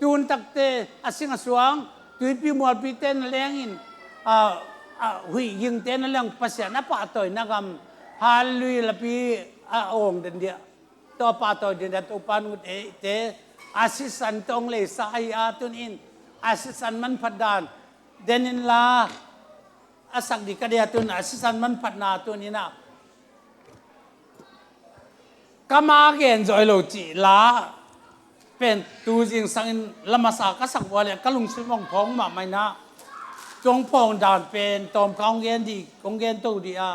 ตูนตักเตอสิงสวงตุยปีมัวปีเต้นเลี้ยงอินหุยยิงเต้นเลี้ยงภาษาหน้าป้าตัวนักฮัลลุยละปีองเดียตัวป้าตัวเดียตัวปานุเตอาศิสันตรงเลยสายอาตุนินอาศิสันมันพัดดานเดนินลาอาศักดิกระเดียตุนอาศิสันมันพัดนาตัวนี้นะกามาเกนจอยโลจิลาเป็นตูจิงสังละมาสากสักวันเลยก็ลุงซื้อมองพองมาไม่นะจงพองดานเป็นตอมกองเกนดีกองเกนตัวดีอ่ะ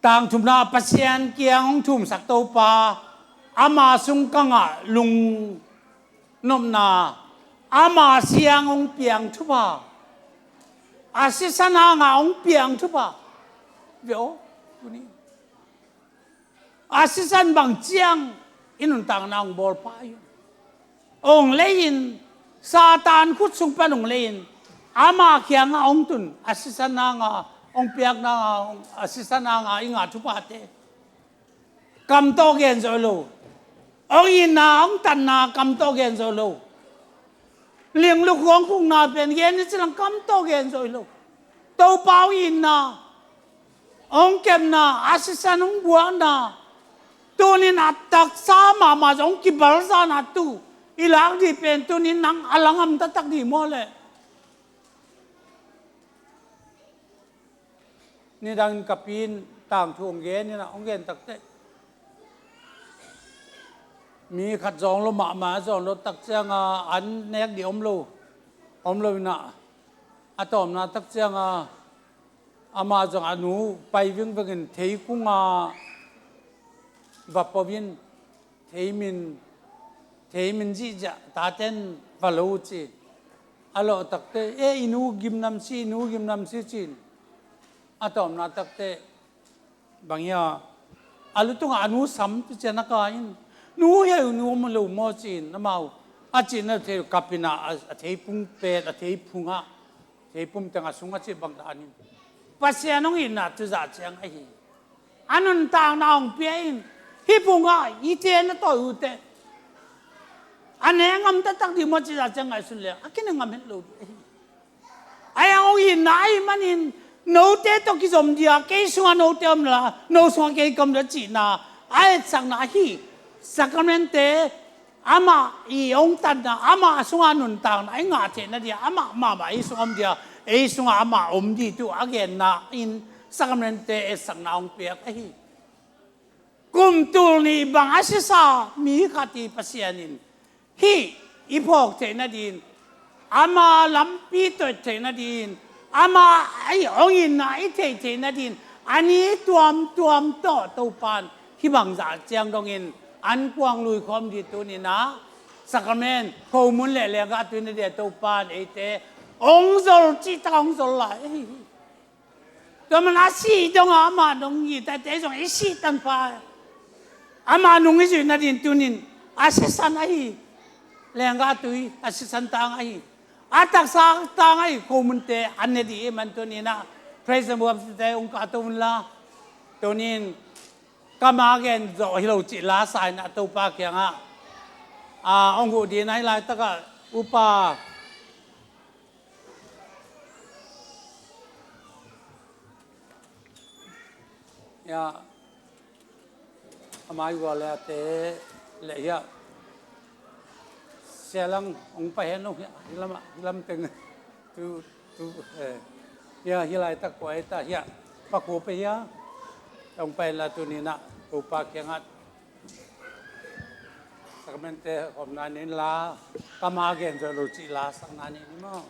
ต่างทุมนาปัสยันเกียงของทุมสักตัวปาอามาสุงกังอ่ะลุงนมนาอามาเสียงองเปียงทุบะอาศิสนางองเปียงทุบะเดี๋ยวนี่อาศิสันบางเจียงอินุนต่างนางบอลปายองเลยินซาตานคุดสุงเป็นองเลยินอามาเกียงองตุนอาศิสนางองเปียกนางอาศิสนางอิงาทุบะเตกำโตเกนโซโลองยินนาองตันนากำโตเกนโซโลเลี้ยงลูกของคุงนาเป็นเย็นนี่จะลังกำโตเกนโซโลโตเปายินนาองเก็บนาอาศิสันองบัวนาตัวนี้นัดตักสามาองกิบาลซานาตูอีหลังที่เป็นตัวนี้นังอลังอัมตักดีหมดเลย นี่ดังกับปีนต่างทุ่งเกนี่นะองเกนตักเตมีขัดจองลมมาจองรถตักเจียงอันเนกเดียมโลนะอะตอมนะตักเจียงอามาจงอนุไปวิ่งไปกันเทกุ้งวับปวินเทมินจีจะตาเต้นวาลูจีอโลตักเตอินูกิมนำซีจีนอะตอมนะตักเตบางอย่างอาลุตุงอนุสัมตุเจนักอินนูเฮนูมันลูโมจีนน้ำเอาอาจีนนั่นเทกับปินาเทปุ่งเป็ดเทปุ่งเทปุ่งแต่งสุงจีบางดานินภาษาน้องอินน่ะตุจ่าเชียงไอ้อันนั้นต่างน้องเปียอินฮิปุ่งอีเทนต่ออุเตอันนี้งามตั้งที่มันจะจังไงสุดเลยอากินงามเห็นลูไอ้องอินไหนมันอินโน้ตตกิจอมเดียเกี่ยส่วนโน้ตมละโน้ตส่วนเกี่ยกำลังจีน่ะไอ้สังนาฮีสักครั้งเตอามาอีองตันนะอามาส่วนนุนต่างไอ้งาเทนนะเดียอามาไอ้ส่วนเดียไอ้ส่วนอามาดีตัวอาเกนนะอินสักครั้งเตไอ้สังนาองเปียกไอ้กุมตูนี่บางอาศิษามีขัดที่ภาษานินฮีอีพอกเทนดินอามาลำปีตัวเทนดินอามาไอ้องอินนะไอ้เทนดินอันนี้ตัวมตัวปานที่บางจากเจียงดงอินอันกวางลุยความดีตัวนี้นะสักเมนข้อมูลเล่ๆก็ตัวนี้เดียตัวปานไอ้เตองโซลจิตองโซลไหลตัวมันอาศีตรงอามาดงยี่แต่เตจงไอ้ศีตันฟ้าอามานุ่งไอ้จุนดินตัวนี้อาศิสันไอ้เลี้ยงก็ตุยอาศิสันต่างไอ้อาตักสังต่างไอ้ข้อมูลเตอันนี้ดีมันตัวนี้นะเพรสบุบเตองค์การตัวมันละตัวนี้ก็มาเกณฑ์จะให้เราจิตลาสายนะตัวปากอย่างองค์ดีนั้นไรตะกอุปายาอามาอยู่อะไรเตะเลยะเสียลังองไปเห็นลูกลำตึงtu ya hilai tak kuai ta ya paku pe yaองไปละตุนีนะอุปาเกียงอัดสักเมนเตอมนานินลากามาเกนจะรุจิลาสักนานินมั้ง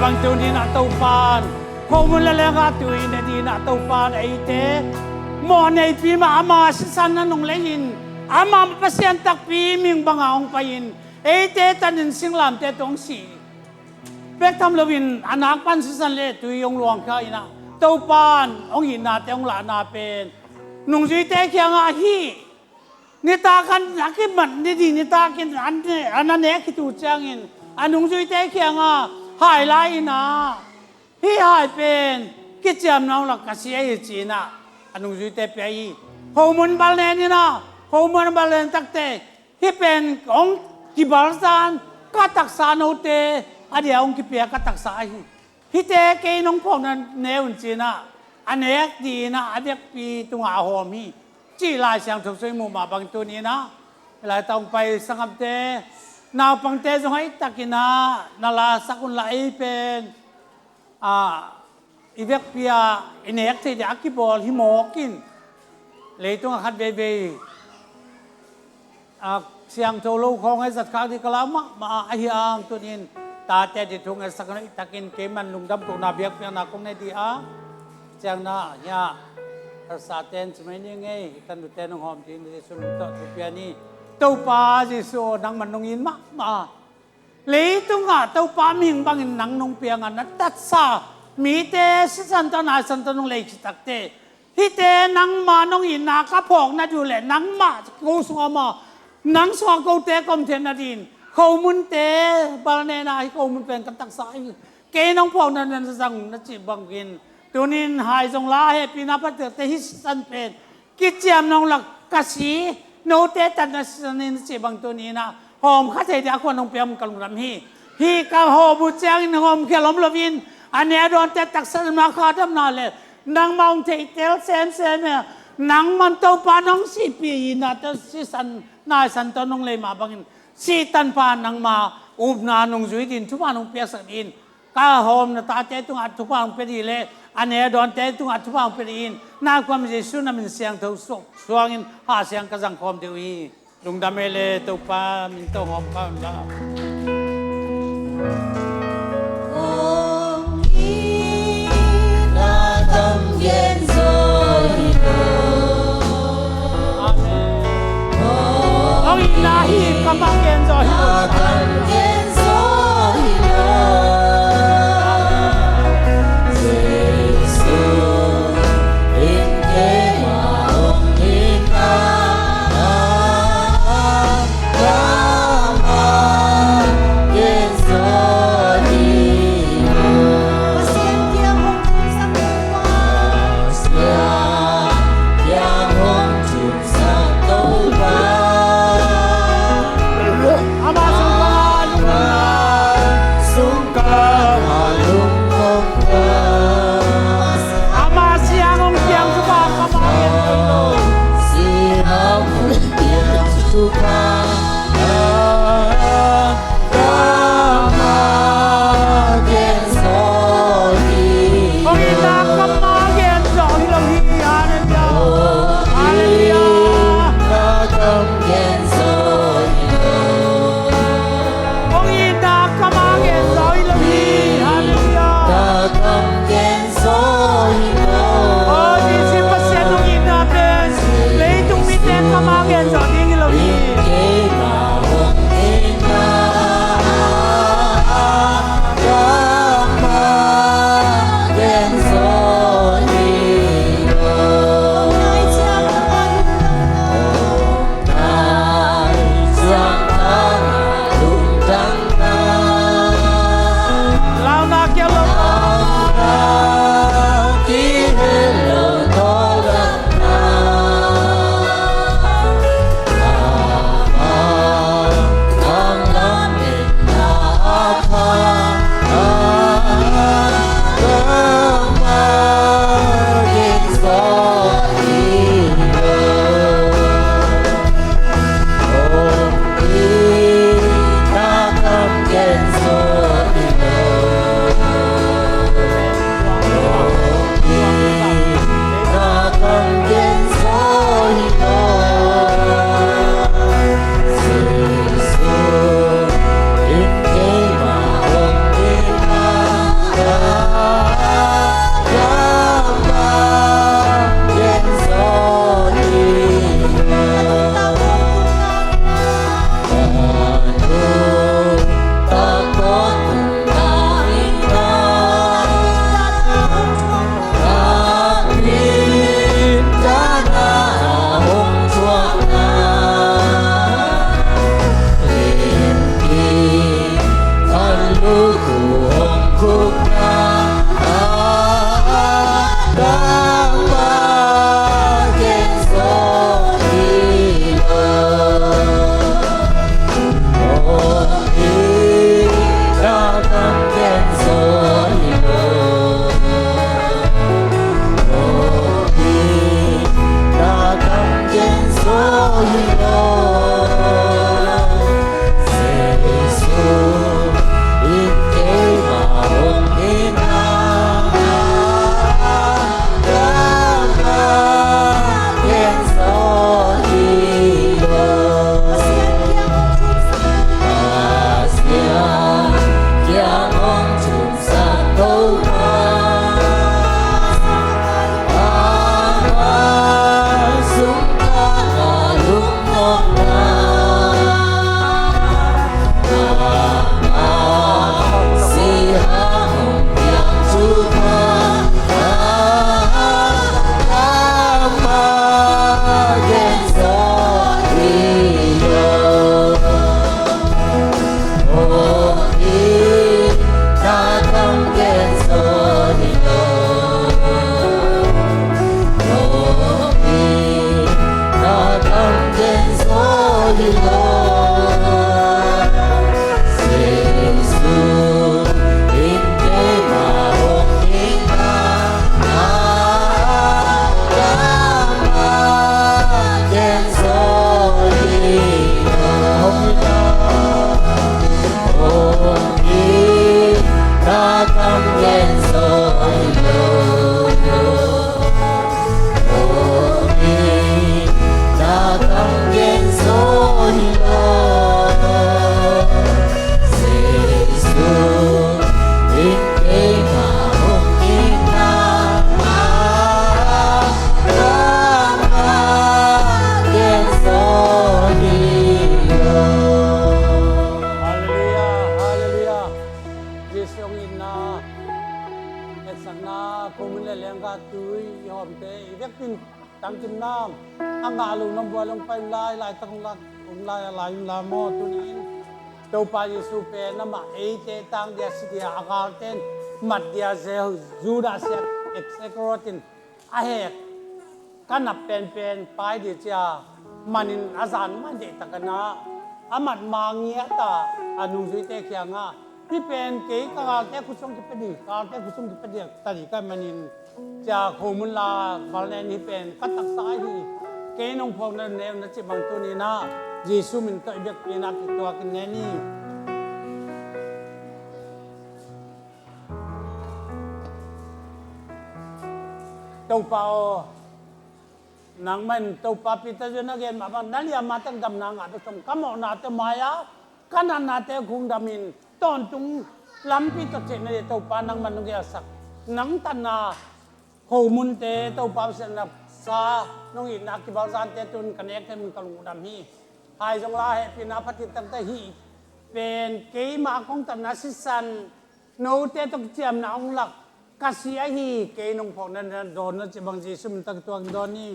บางตัวนี้นะตัวปานข้อมูลเรื่องอะไรตัวนี้นะตัวปานไอ้เต้หมอในปีมาอามาสันนั่นงเลยินอามาภาษาตักปีมิงบังเอาไปยินไอ้เต้ตันสิงลามเต้ตรงสีเบกทำลวินอนาคปันสันเล่ตัวยงหลวงเขาอินะ เต้าปานองค์อินนาเตองหลานาเป็นนุ่งจุยเตะเขียงอาฮีนิตากันนักมันนี่ดีนิตากินอันนั้นเอกที่ตูจังอินอันนุ่งจุยเตะเขียงอาหายไล่นะฮีหายเป็นกิจกรรมน้องหลักกษียจีน่ะอันนุ่งจุยเตะไปโฮมุนบาลเนนี่นะโฮมุนบาลเนนตักเตฮีเป็นองค์กิบาลซานกัตักษาโนเตอันเดียวองค์กิเปียกัตักษาฮีเตเกยน้องพงนั้นเนวจีน่ะอันเอกดีนะอันเอกปีตุงอาหอมีจีลายเสียงถูกสวยมุมาบางตัวนี้นะหลายต้องไปสังกัดเตนาวปังเตจงให้ตักินานาลาสักุลไลเป็นอีเวกเปียอินเอกที่จะกิบอลฮิโมกินเลยต้องขัดเบบีเสียงโทรลูกของไอ้สัตว์ข้าวที่กล่าวมาไอ้ยางตัวนี้ตาเตจิตงไอ้สักนั้นตักินเกมันลุงดำตัวนาเบียกเปียนาคงในดีเจ้าหน้าเนี่ยภาษาเต้นสมัยนี้ไงตันดูเต้นน้องหอมจริงที่สุดตัวทุกปีนี้เต้าปลาจิโซนังมันน้องอินมาเลยตุงเต้าปลามีบางนังน้องเปียงนั้นตัดซามีเตสิสันตนาสันตนงเลยจิตักเตฮิเตนังมาน้องอินนากระพงนัดอยู่แหละนังมากูสวมานังสวกูเตกอมเทนนาดินเขามุนเตบาลเนนาเขามุนเป็นกันตักสายเกน้องพงนั้นสั่งนัดจีบังกินตัวนี้หายจงลาให้ปีนับเตอฮิสันเป็นกิจเจียมน้องหลักกษีโนเตตันนัสนินจีบังตัวนี้นะหอมข้าเทียคนน้องเปียมกลุ่มรำฮีกะหอบุเจียงหอมเขลมลวินอันนี้โดนเตตักสันมาขาดำนาเลยนางมองเทเตลเซนเนี่ยนางมันเต้าปาน้องสิปีนะเต้าสิสันนายสันตน้องเลยมาบังอินสิตันปานางมาอุบนาน้องจุยดินทุกวันน้องเปียสักอินก้าหอมนะตาเตตุงอัดทุกวันเป็นดีเลยอันนี้โดนเตตุงอัดทุกวันเป็นอินน่าความเจสุนันเสียงเท่าสวงอินหาเสียงกระสังคมเดียวอีลุงดำเมเลเต้าปามินเต้าหอมข้าวละIlahi kambanggen zohilo kambanggen zohilo Yesu inkewa ongina kambanggen zohilo le leng ka tui hom te vek tin tang chim nam anga lu nom bua long pai lai tang lai la mo tu nin to pa Yesu pe na ma e te tang dia si dia akal ten mat dia ze juda se exekrotin a hek kanap pen pai di cha manin azan man de takana amat mangia ta anu zui te kyangaที่เป็นเก๋กาแก้กุศลที่เป็นดีกาแก้กุศลที่เป็นดีตาดีกันมันินจะโคมุลลาบาลเนนี่เป็นกัตตักสายดีเก๋นงพงนั่นเนวนั่นจิบังตัวนี้นะเยซูมินตัวเด็กปีนักตัวกันแน่นี่ตัวเปล่านังมันตัวปาปิตาจนักเรียนมาบ้านนั่นยามาตั้งดำนางอาตุสมกำเอานาเตมายากันนาเตคุงดามินตอนจุงลำพิตเจนในตัวปานังมันนุกยาสักนังตันนาโหมุนเตตัวปาเสนับซาน้องอินักที่บาลซานเตตุนกันเอกเตมุนกลุงดำฮีหายจงลาเหปีนาพัติตั้งแต่ฮีเป็นเกยมาของตันนาสิสันโนเตตกเจียมนาองหลักกาเสียฮีเกยนงพองนั้นโดนนั่นจะบางจีสุมตั้งตัวโดนนี่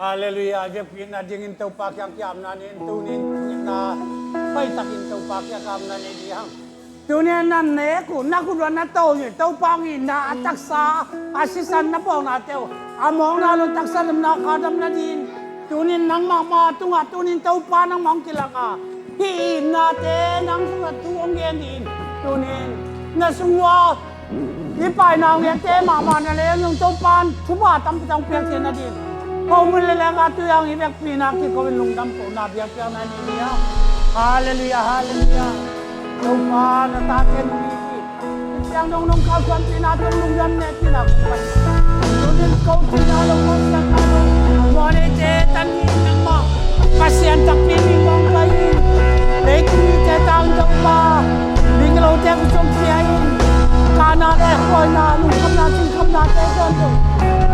ฮาเลลูยาเจ็บกินนะจิงเต้าปากยังยามนานินตูนินนาไปตักินเต้าปากยังกามนานินยังตูเนี่ยนั่นเนกุนักกุศลนักโตอยู่เต้าปางอินนาตักษาอาศิสันนับปองนาเต้าอามองนาลตักษาดำนาคาดำนาดินตูนินนังมาตุงตูนินเต้าปานังมองกิลังฮีนาเตนังสุงตุงเงียนดินตูนินนาสุงวาที่ไปนางเวียนเตมานาเลยนงเต้าปานทุบาตั้มจังเพียงเทนาดินkau melihat tu yang ibek pinak kau lungdam kau nabi yang piang ni ya, haleluya haleluya, kau mana taken ni, yang dong kau suan pinak tu lungdam ni pinak kau, kemudian kau pinak kau siap kau, mana cetan ni nama, kasihan tak pilih bang kau, leki cetan kau pa, kalau dia kau siap, karena kau na lungdam na singkap na cetan tu.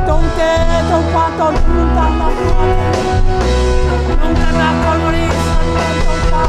Tông tê tông pa tông pun tang nak tông tanah kolori tông pa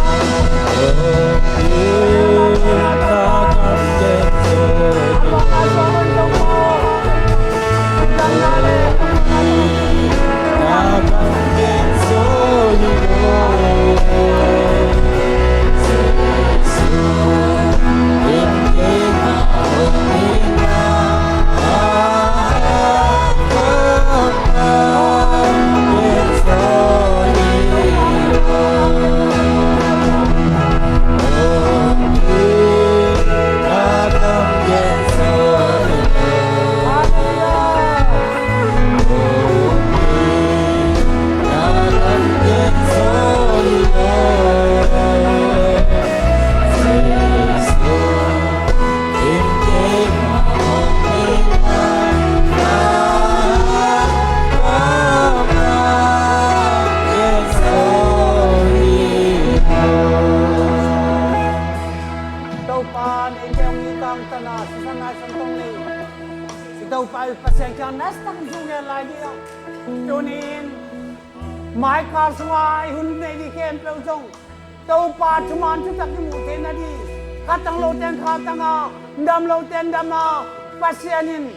Katang loten katanga, dam loten dama, pasyanin,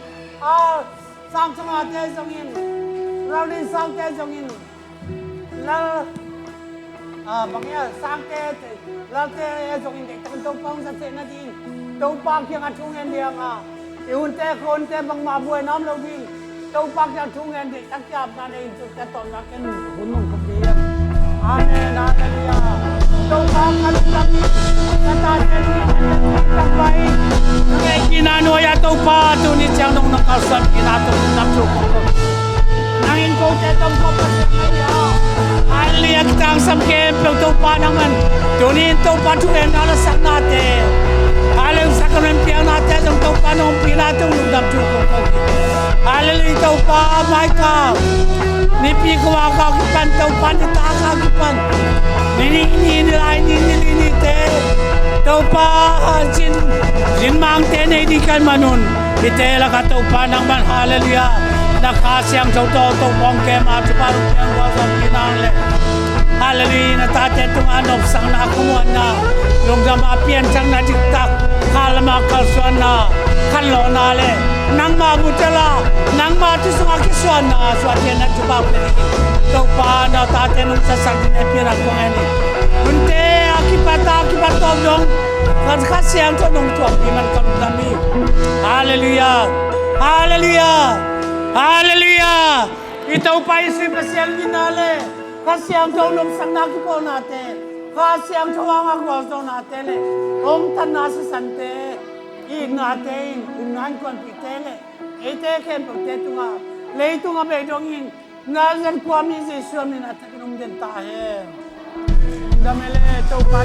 sang sang te songin, rawlin sang te songin, lal, bangya sang te, lal te songin dek takun topang sa te na din, topang yang atungen dia iun te kon te bang mabuay nam login, topang yang atungen dek takyap na din tu te ton na ken gunung kebiak, amen haleluya. Topang kalutang nataten takbay ngay kinano ya topa tunit siyang nung nakasan kinatong napsukong ko nangin ko tetong kapasya niya aliyag tang samkem pero topa naman tunin topa tuwen alasak natin alam sa kamempiang natin ang topa nung pinatong nung napsukong ko hallelujah topa Michael ni pi kwa kagipan tau pan ta kagipan ni lai ni te tau pa jin mang te nei di kan manun ite la ka tau pa nang man haleluya na kasyang tau to bong ke ma tu paru yang wa sa pinang le haleluya na ta te tung anop sang na kumuan na long gam apian sang na diktak kalama kalsuan na kan lo na le nang ma butala nang ma tu sunga kiswan na swatien na tuba pe tau pa na ta te nung sa sang ni pira ko ani unte akipata dong kan kasyang to nung tuak iman kam dami haleluya haleluya haleluya itau pa isi pasyang ginale kasyang to nung sang na kipo nate kasyang to ang ko to nate le om tan na sa sante nate unan kon pitele ete ken pote tunga leitunga be dongin nazan kwami jesu min atakinum den ta he damele to pa